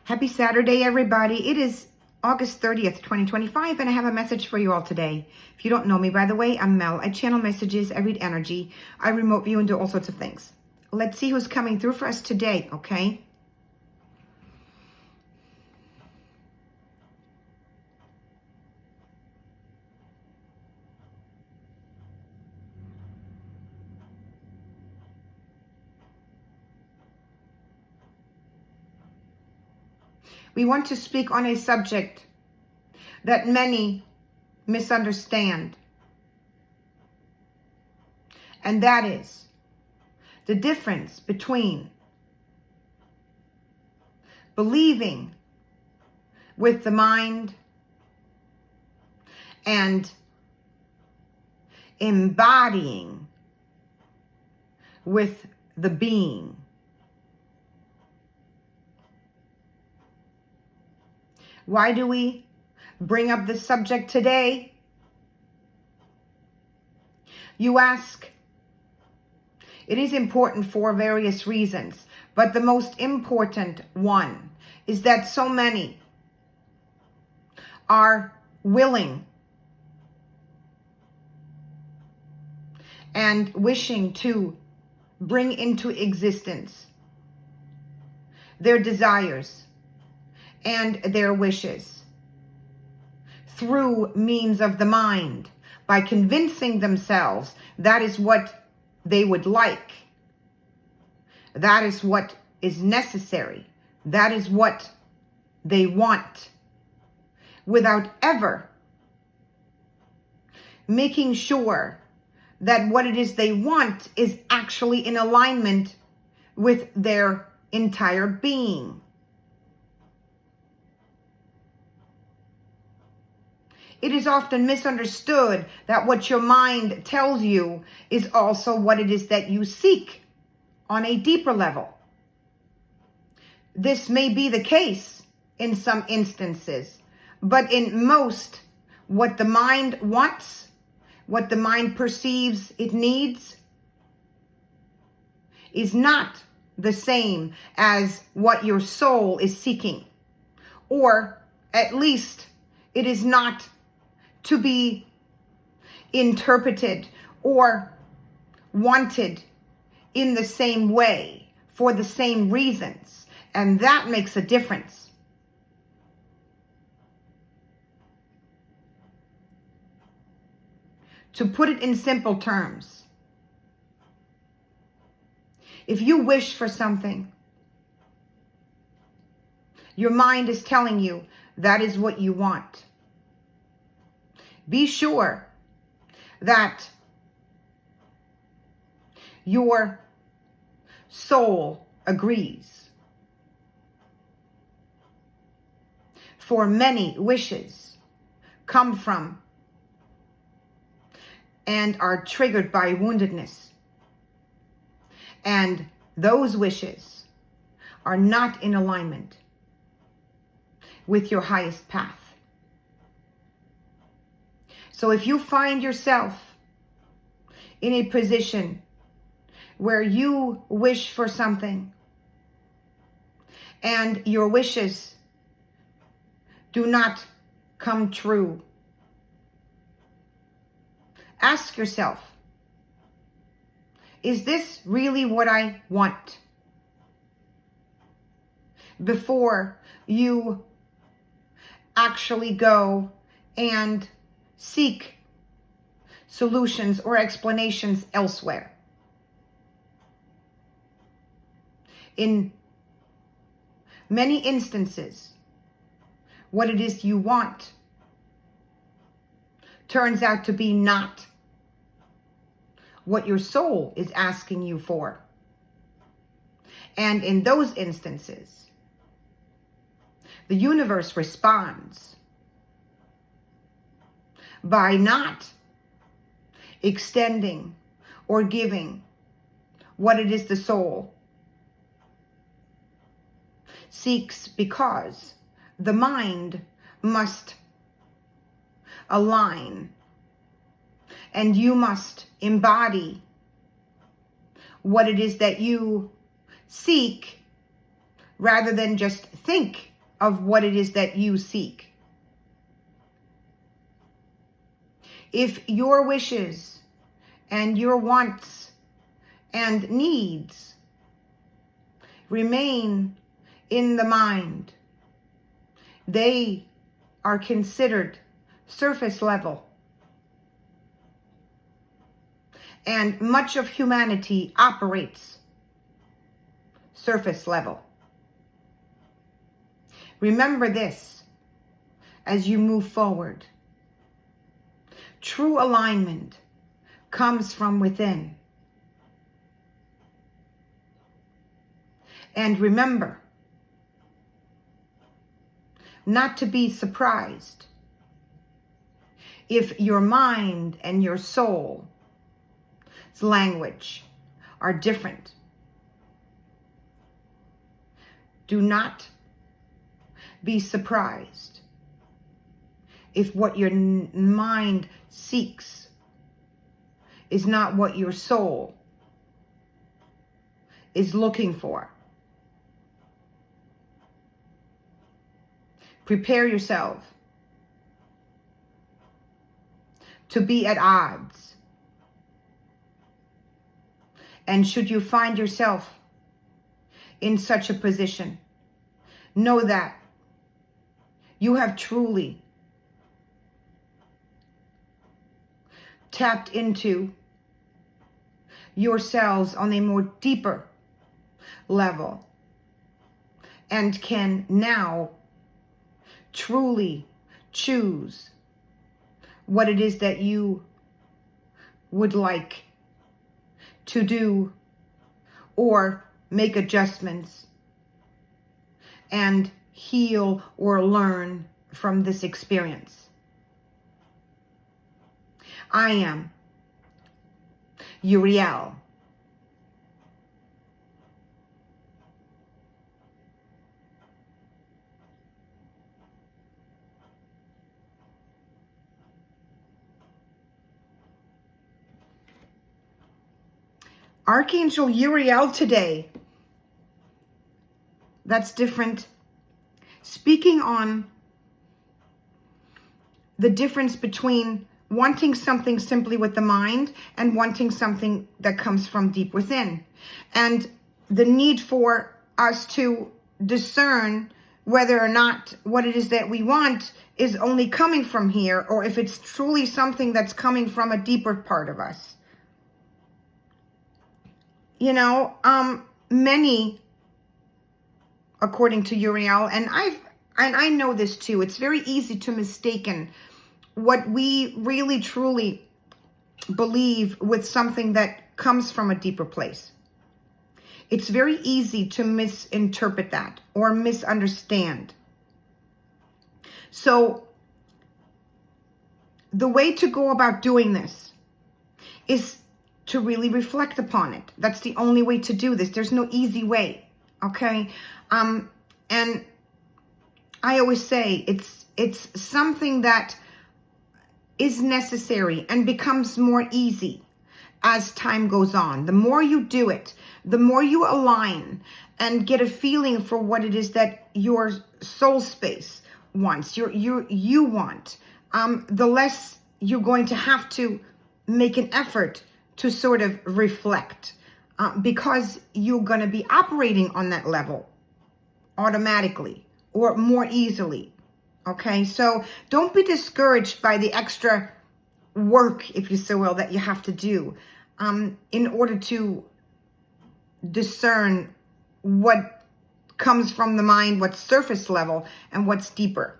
Happy Saturday, everybody. It is August 30th, 2025, and I have a message for you all today. If you don't know me, by the way, I'm Mel. I channel messages, I read energy, I remote view and do all sorts of things. Let's see who's coming through for us today, okay? We want to speak on a subject that many misunderstand. And that is the difference between believing with the mind and embodying with the being. Why do we bring up this subject today? You ask. It is important for various reasons, but the most important one is that so many are willing and wishing to bring into existence their desires and their wishes through means of the mind, by convincing themselves that is what they would like, that is what is necessary, that is what they want, without ever making sure that what it is they want is actually in alignment with their entire being. It is often misunderstood that what your mind tells you is also what it is that you seek on a deeper level. This may be the case in some instances, but in most, what the mind wants, what the mind perceives it needs, is not the same as what your soul is seeking. Or at least it is not to be interpreted or wanted in the same way for the same reasons. And that makes a difference. To put it in simple terms, if you wish for something, your mind is telling you that is what you want. Be sure that your soul agrees. For many wishes come from and are triggered by woundedness. And those wishes are not in alignment with your highest path. So if you find yourself in a position where you wish for something and your wishes do not come true, ask yourself, is this really what I want? Before you actually go and seek solutions or explanations elsewhere. In many instances, what it is you want turns out to be not what your soul is asking you for. And in those instances, the universe responds by not extending or giving what it is the soul seeks, because the mind must align and you must embody what it is that you seek, rather than just think of what it is that you seek. If your wishes and your wants and needs remain in the mind, they are considered surface level. And much of humanity operates surface level. Remember this as you move forward. True alignment comes from within. And remember not to be surprised if your mind and your soul's language are different. Do not be surprised if what your mind seeks is not what your soul is looking for. Prepare yourself to be at odds. And should you find yourself in such a position, know that you have truly tapped into yourselves on a more deeper level and can now truly choose what it is that you would like to do or make adjustments and heal or learn from this experience. I am Uriel. Archangel Uriel today. That's different. Speaking on the difference between wanting something simply with the mind and wanting something that comes from deep within. And the need for us to discern whether or not what it is that we want is only coming from here, or if it's truly something that's coming from a deeper part of us. You know, many, according to Uriel, and I know this too, it's very easy to mistaken what we really truly believe with something that comes from a deeper place. It's very easy to misinterpret that or misunderstand. So the way to go about doing this is to really reflect upon it. That's the only way to do this. There's no easy way, okay? And I always say it's something that is necessary and becomes more easy as time goes on. The more you do it, the more you align and get a feeling for what it is that your soul space wants, you want, the less you're going to have to make an effort to sort of reflect, because you're going to be operating on that level automatically or more easily. Okay, so don't be discouraged by the extra work, if you so will, that you have to do in order to discern what comes from the mind, what's surface level, and what's deeper.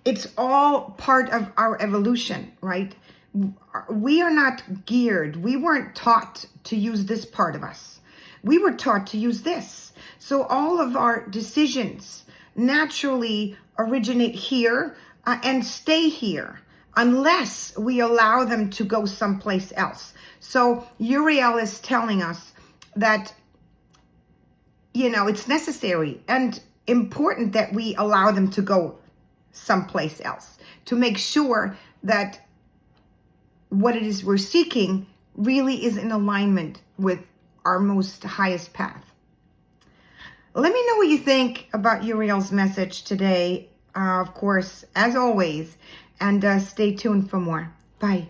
It's all part of our evolution, right? We are not geared. We weren't taught to use this part of us. We were taught to use this. So all of our decisions naturally originate here and stay here unless we allow them to go someplace else. So Uriel is telling us that, you know, it's necessary and important that we allow them to go someplace else to make sure that what it is we're seeking really is in alignment with our most highest path. Let me know what you think about Uriel's message today, of course, as always, and stay tuned for more. Bye.